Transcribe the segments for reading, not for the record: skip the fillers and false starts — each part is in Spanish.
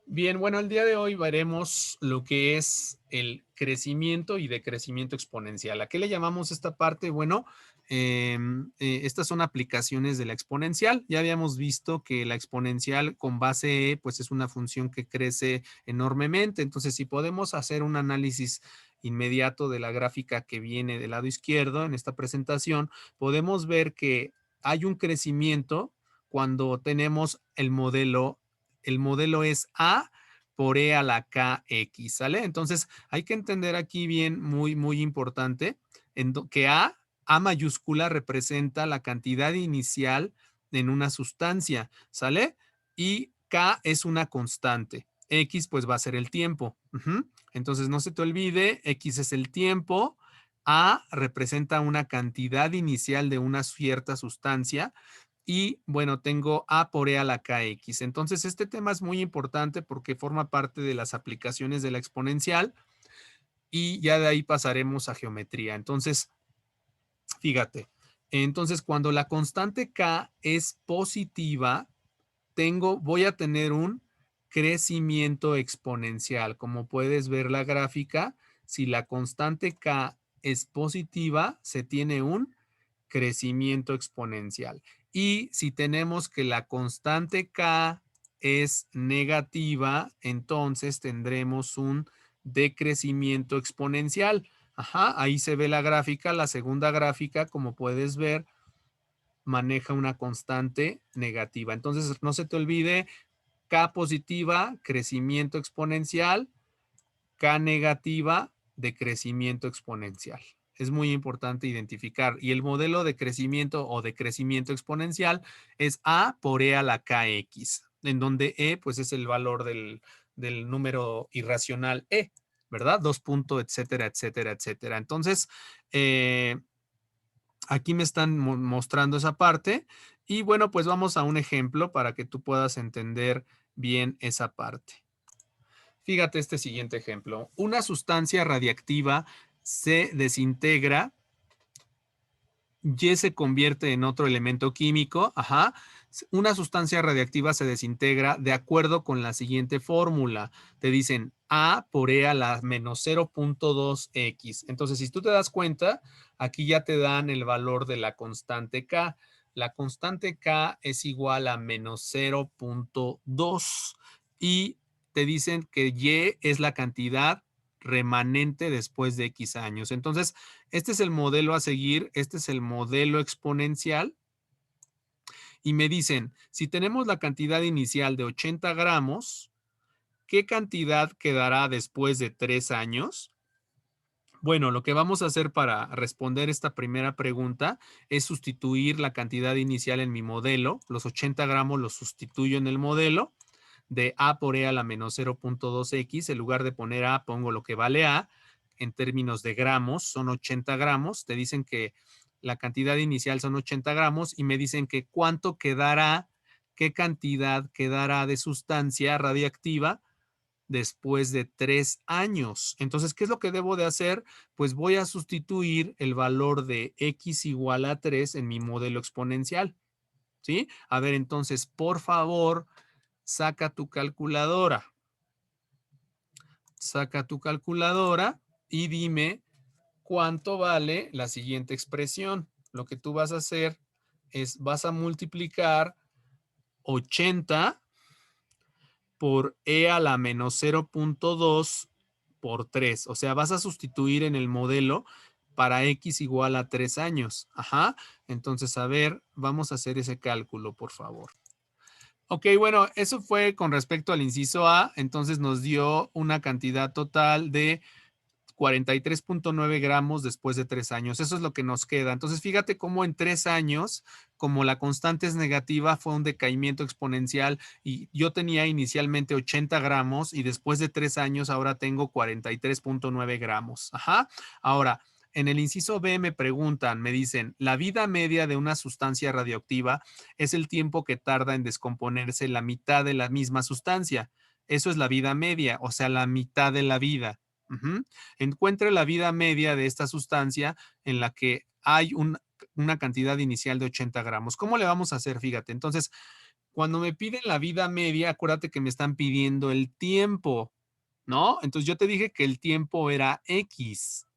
Bien, bueno, el día de hoy veremos lo que es el crecimiento y decrecimiento exponencial. ¿A qué le llamamos esta parte? Bueno, estas son aplicaciones de la exponencial. Ya habíamos visto que la exponencial con base E, pues es una función que crece enormemente. Entonces, si podemos hacer un análisis inmediato de la gráfica que viene del lado izquierdo en esta presentación, podemos ver que hay un crecimiento cuando tenemos el modelo es A por E a la KX, ¿sale? Entonces, hay que entender aquí bien, muy importante, que A mayúscula representa la cantidad inicial en una sustancia, ¿sale? Y K es una constante. X pues va a ser el tiempo. Entonces, no se te olvide, X es el tiempo, A representa una cantidad inicial de una cierta sustancia y bueno, tengo A por E a la KX. Entonces, este tema es muy importante porque forma parte de las aplicaciones de la exponencial y ya de ahí pasaremos a geometría. Entonces, fíjate, entonces cuando la constante K es positiva, voy a tener un crecimiento exponencial. Como puedes ver la gráfica, si la constante K es positiva, se tiene un crecimiento exponencial. Y si tenemos que la constante K es negativa, entonces tendremos un decrecimiento exponencial. Ajá, ahí se ve la gráfica. La segunda gráfica, como puedes ver, maneja una constante negativa. Entonces, no se te olvide, K positiva, crecimiento exponencial, K negativa, decrecimiento exponencial. Es muy importante identificar. Y el modelo de crecimiento o decrecimiento exponencial es A por E a la KX, en donde E pues es el valor del número irracional E, ¿verdad? Dos puntos, etcétera, etcétera, etcétera. Entonces, aquí me están mostrando esa parte. Y bueno, pues vamos a un ejemplo para que tú puedas entender bien esa parte. Fíjate este siguiente ejemplo. Una sustancia radiactiva se desintegra, Y se convierte en otro elemento químico. Ajá. Una sustancia radiactiva se desintegra de acuerdo con la siguiente fórmula. Te dicen A por E a la menos 0.2x. Entonces, si tú te das cuenta, aquí ya te dan el valor de la constante K. La constante K es igual a menos 0.2 y te dicen que Y es la cantidad remanente después de X años. Entonces, este es el modelo a seguir, este es el modelo exponencial. Y me dicen, si tenemos la cantidad inicial de 80 gramos, ¿qué cantidad quedará después de 3 años? Bueno, lo que vamos a hacer para responder esta primera pregunta es sustituir la cantidad inicial en mi modelo. Los 80 gramos los sustituyo en el modelo de A por E a la menos 0.2x. En lugar de poner A, pongo lo que vale A. En términos de gramos, son 80 gramos. Te dicen que la cantidad inicial son 80 gramos y me dicen que cuánto quedará, qué cantidad quedará de sustancia radiactiva después de 3 años. Entonces, ¿qué es lo que debo de hacer? Pues voy a sustituir el valor de x igual a 3 en mi modelo exponencial. ¿Sí? A ver, entonces, por favor, saca tu calculadora. Saca tu calculadora y dime cuánto vale la siguiente expresión. Lo que tú vas a hacer es, vas a multiplicar 80 por E a la menos 0.2 por 3. O sea, vas a sustituir en el modelo para X igual a 3 años. Ajá. Entonces, a ver, vamos a hacer ese cálculo, por favor. Ok, bueno, eso fue con respecto al inciso A. Entonces nos dio una cantidad total de 43.9 gramos después de 3 años. Eso es lo que nos queda. Entonces, fíjate cómo en 3 años, como la constante es negativa, fue un decaimiento exponencial y yo tenía inicialmente 80 gramos y después de 3 años ahora tengo 43.9 gramos. Ajá. Ahora, en el inciso B me preguntan, me dicen, la vida media de una sustancia radioactiva es el tiempo que tarda en descomponerse la mitad de la misma sustancia. Eso es la vida media, o sea, la mitad de la vida. Encuentre la vida media de esta sustancia en la que hay una cantidad inicial de 80 gramos. ¿Cómo le vamos a hacer? Fíjate, entonces, Cuando me piden la vida media, acuérdate que me están pidiendo el tiempo, ¿no? Entonces yo te dije que el tiempo era X.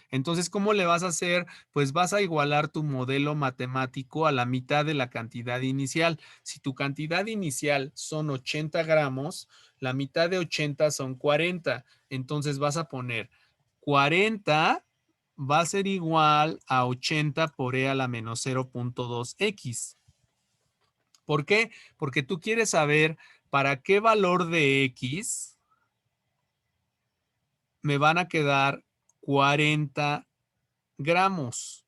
Entonces, ¿cómo le vas a hacer? Pues vas a igualar tu modelo matemático a la mitad de la cantidad inicial. Si tu cantidad inicial son 80 gramos, la mitad de 80 son 40. Entonces vas a poner 40 va a ser igual a 80 por e a la menos 0.2x. ¿Por qué? Porque tú quieres saber para qué valor de x me van a quedar 40 gramos.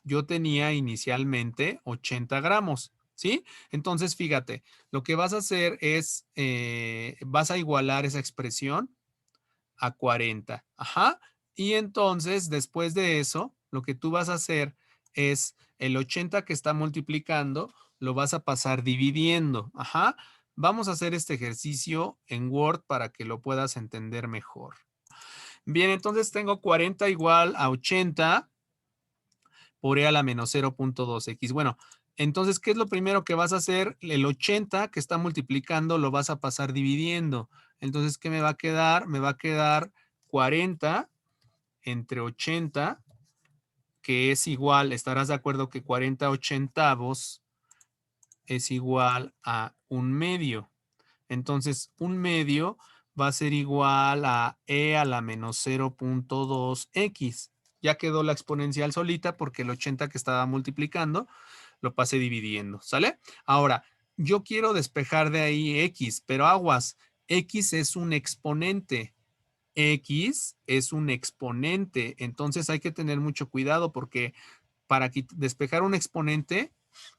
Yo tenía inicialmente 80 gramos, ¿sí? Entonces, fíjate, lo que vas a hacer es, vas a igualar esa expresión a 40. Ajá. Y entonces, después de eso, lo que tú vas a hacer es el 80 que está multiplicando, lo vas a pasar dividiendo. Ajá. Vamos a hacer este ejercicio en Word para que lo puedas entender mejor. Bien, entonces tengo 40 igual a 80 por e a la menos 0.2x. Bueno, entonces, ¿qué es lo primero que vas a hacer? El 80 que está multiplicando lo vas a pasar dividiendo. Entonces, ¿qué me va a quedar? Me va a quedar 40 entre 80, que es igual, estarás de acuerdo que 40 ochentavos es igual a un medio. Entonces, un medio va a ser igual a e a la menos 0.2x. Ya quedó la exponencial solita porque el 80 que estaba multiplicando lo pasé dividiendo, ¿sale? Ahora, yo quiero despejar de ahí x, pero aguas, x es un exponente. X es un exponente, entonces hay que tener mucho cuidado porque para despejar un exponente,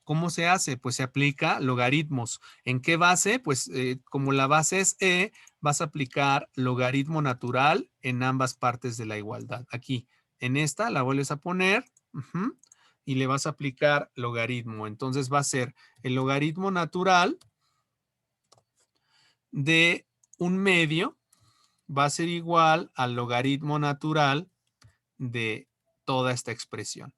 ¿cómo se hace? Pues se aplica logaritmos. ¿En qué base? Pues como la base es e, vas a aplicar logaritmo natural en ambas partes de la igualdad. Aquí, en esta la vuelves a poner y le vas a aplicar logaritmo. Entonces va a ser el logaritmo natural de un medio va a ser igual al logaritmo natural de toda esta expresión.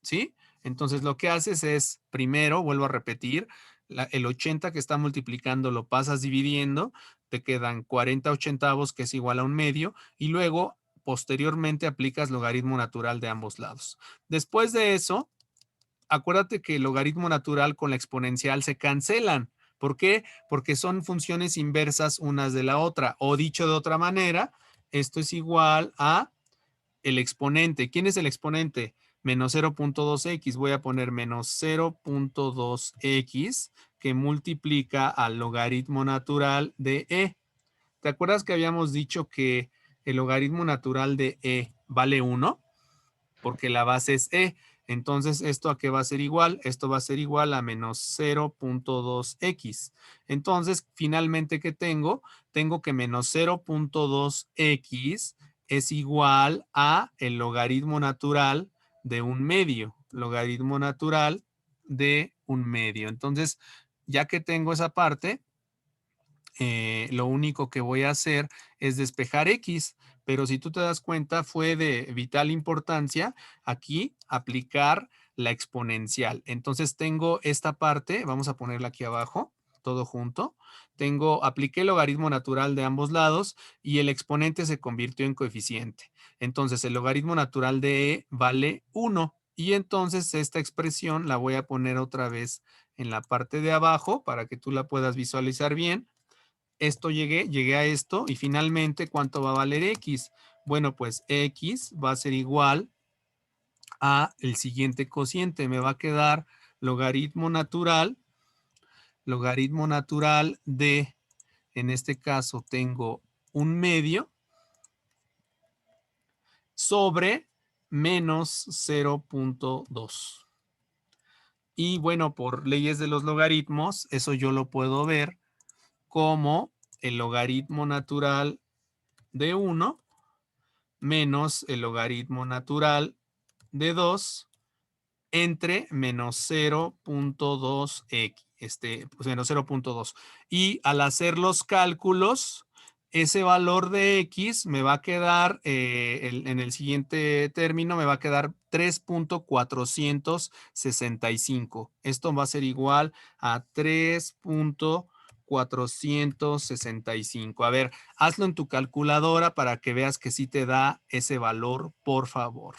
¿Sí? Entonces lo que haces es, primero, vuelvo a repetir, el 80 que está multiplicando lo pasas dividiendo, te quedan 40 ochentavos que es igual a un medio y luego posteriormente aplicas logaritmo natural de ambos lados. Después de eso, acuérdate que el logaritmo natural con la exponencial se cancelan. ¿Por qué? Porque son funciones inversas unas de la otra. O dicho de otra manera, esto es igual a el exponente. ¿Quién es el exponente? Menos 0.2x. Voy a poner menos 0.2x que multiplica al logaritmo natural de e. ¿Te acuerdas que habíamos dicho que el logaritmo natural de e vale 1? Porque la base es e. Entonces, ¿esto a qué va a ser igual? Esto va a ser igual a menos 0.2x. Entonces, finalmente, ¿qué tengo? Tengo que menos 0.2x es igual a el logaritmo natural de un medio. Logaritmo natural de un medio. Entonces, ya que tengo esa parte, lo único que voy a hacer es despejar X, pero si tú te das cuenta fue de vital importancia aquí aplicar la exponencial. Entonces tengo esta parte, vamos a ponerla aquí abajo, todo junto. Apliqué el logaritmo natural de ambos lados y el exponente se convirtió en coeficiente. Entonces el logaritmo natural de E vale 1 y entonces esta expresión la voy a poner otra vez en la parte de abajo para que tú la puedas visualizar bien. Esto llegué a esto y finalmente, ¿cuánto va a valer X? Bueno, pues X va a ser igual a el siguiente cociente. Me va a quedar logaritmo natural de, en este caso tengo un medio sobre menos 0.2. Y bueno, por leyes de los logaritmos, eso yo lo puedo ver como el logaritmo natural de 1 menos el logaritmo natural de 2 entre menos 0.2x, pues menos 0.2. Y al hacer los cálculos, ese valor de x me va a quedar, en el siguiente término, me va a quedar 3.465. Esto va a ser igual a 3.465. A ver, hazlo en tu calculadora para que veas que sí te da ese valor, por favor.